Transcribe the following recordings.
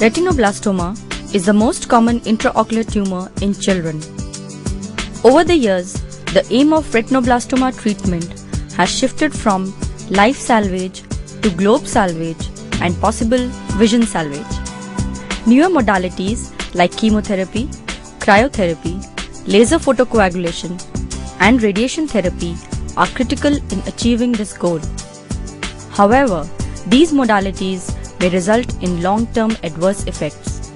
Retinoblastoma is the most common intraocular tumor in children. Over the years, the aim of retinoblastoma treatment has shifted from life salvage to globe salvage and possible vision salvage. Newer modalities like chemotherapy, cryotherapy, laser photocoagulation, and radiation therapy are critical in achieving this goal. However, these modalities may result in long-term adverse effects.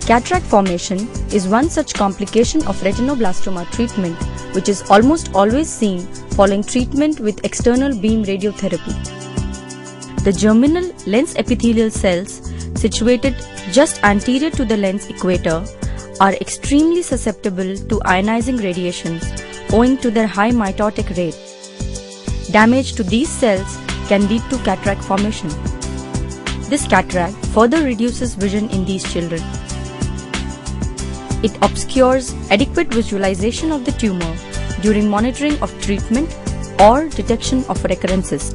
Cataract formation is one such complication of retinoblastoma treatment which is almost always seen following treatment with external beam radiotherapy. The germinal lens epithelial cells situated just anterior to the lens equator are extremely susceptible to ionizing radiations owing to their high mitotic rate. Damage to these cells can lead to cataract formation. This cataract further reduces vision in these children. It obscures adequate visualization of the tumor during monitoring of treatment or detection of recurrences.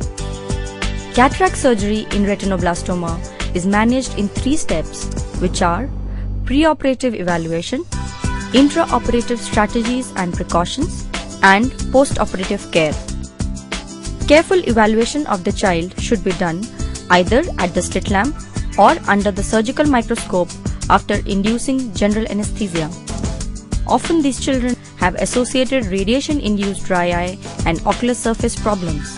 Cataract surgery in retinoblastoma is managed in 3 steps, which are preoperative evaluation, intraoperative strategies and precautions, and postoperative care. Careful evaluation of the child should be done either at the slit lamp or under the surgical microscope after inducing general anesthesia. Often these children have associated radiation-induced dry eye and ocular surface problems.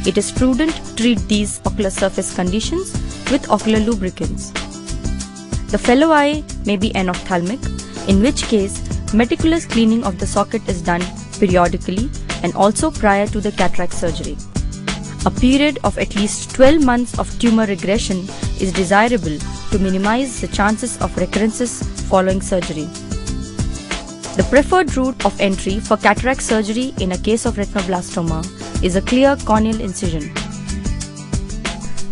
It is prudent to treat these ocular surface conditions with ocular lubricants. The fellow eye may be anophthalmic, in which case meticulous cleaning of the socket is done periodically and also prior to the cataract surgery. A period of at least 12 months of tumor regression is desirable to minimize the chances of recurrences following surgery. The preferred route of entry for cataract surgery in a case of retinoblastoma is a clear corneal incision.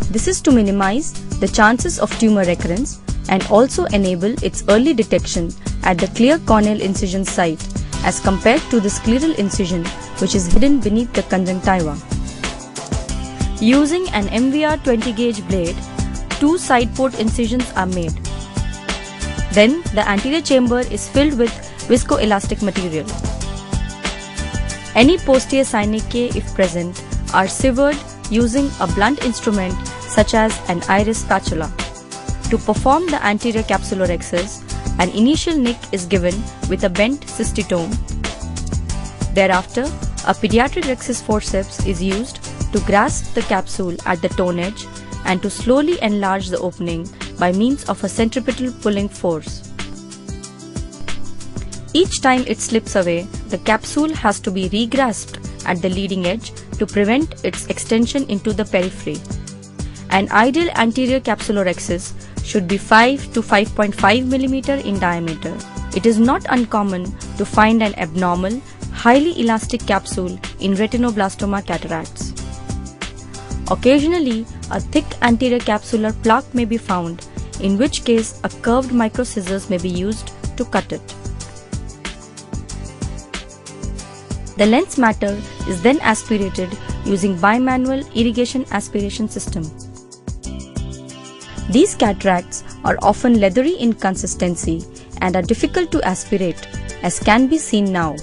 This is to minimize the chances of tumor recurrence and also enable its early detection at the clear corneal incision site as compared to the scleral incision which is hidden beneath the conjunctiva. Using an MVR 20 gauge blade, 2 side port incisions are made. Then the anterior chamber is filled with viscoelastic material. Any posterior synechia, if present, are severed using a blunt instrument such as an iris spatula. To perform the anterior capsulorhexis, an initial nick is given with a bent cystitome. Thereafter, a pediatric rhexis forceps is used to grasp the capsule at the tone edge and to slowly enlarge the opening by means of a centripetal pulling force. Each time it slips away, the capsule has to be re-grasped at the leading edge to prevent its extension into the periphery. An ideal anterior capsulorhexis should be 5 to 5.5 mm in diameter. It is not uncommon to find an abnormal, highly elastic capsule in retinoblastoma cataracts. Occasionally, a thick anterior capsular plaque may be found, in which case a curved microscissors may be used to cut it. The lens matter is then aspirated using bimanual irrigation aspiration system. These cataracts are often leathery in consistency and are difficult to aspirate, as can be seen now.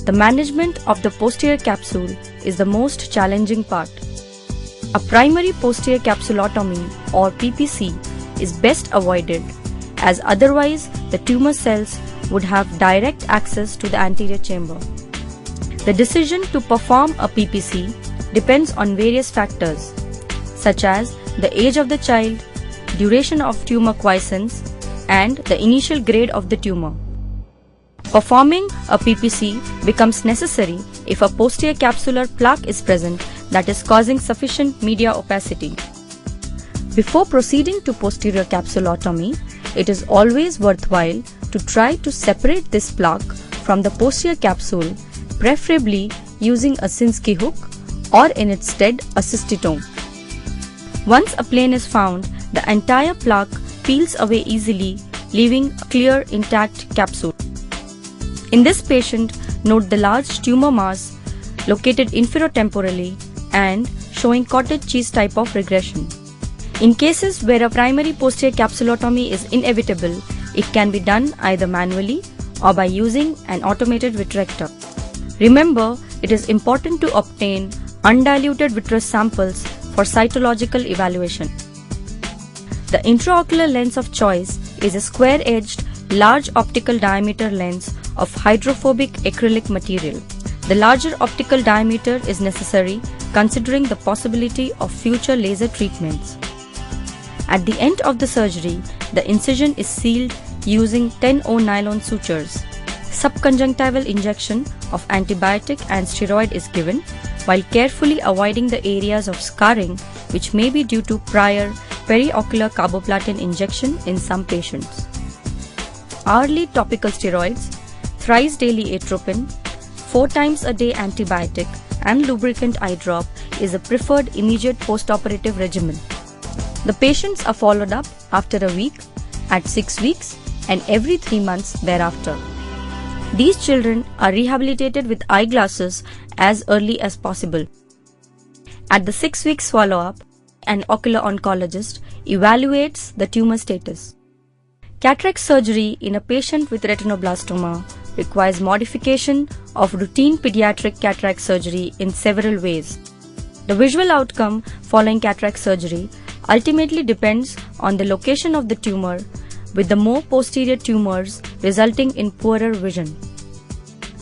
The management of the posterior capsule is the most challenging part. A primary posterior capsulotomy or PPC is best avoided, as otherwise the tumor cells would have direct access to the anterior chamber. The decision to perform a PPC depends on various factors, such as the age of the child, duration of tumor quiescence, and the initial grade of the tumor. Performing a PPC becomes necessary if a posterior capsular plaque is present that is causing sufficient media opacity. Before proceeding to posterior capsulotomy, it is always worthwhile to try to separate this plaque from the posterior capsule, preferably using a Sinskey hook or in its stead a cystitome. Once a plane is found, the entire plaque peels away easily, leaving a clear intact capsule. In this patient, note the large tumor mass located inferotemporally and showing cottage cheese type of regression. In cases where a primary posterior capsulotomy is inevitable, it can be done either manually or by using an automated vitrector. Remember, it is important to obtain undiluted vitreous samples for cytological evaluation. The intraocular lens of choice is a square-edged, large optical diameter lens of hydrophobic acrylic material. The larger optical diameter is necessary considering the possibility of future laser treatments. At the end of the surgery, the incision is sealed using 10-0 nylon sutures. Subconjunctival injection of antibiotic and steroid is given, while carefully avoiding the areas of scarring which may be due to prior periocular carboplatin injection in some patients. Hourly topical steroids, thrice daily atropine, 4 times a day antibiotic and lubricant eye drop is a preferred immediate postoperative regimen. The patients are followed up after a week, at 6 weeks and every 3 months thereafter. These children are rehabilitated with eyeglasses as early as possible. At the 6 weeks follow-up, an ocular oncologist evaluates the tumor status. Cataract surgery in a patient with retinoblastoma requires modification of routine pediatric cataract surgery in several ways. The visual outcome following cataract surgery ultimately depends on the location of the tumor, with the more posterior tumors resulting in poorer vision.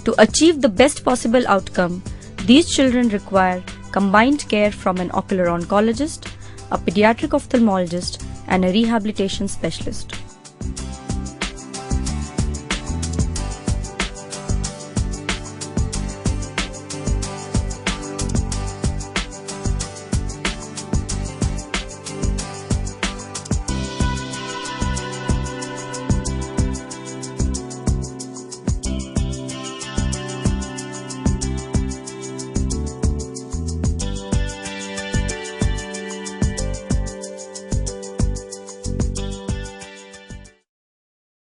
To achieve the best possible outcome, these children require combined care from an ocular oncologist, a pediatric ophthalmologist, and a rehabilitation specialist.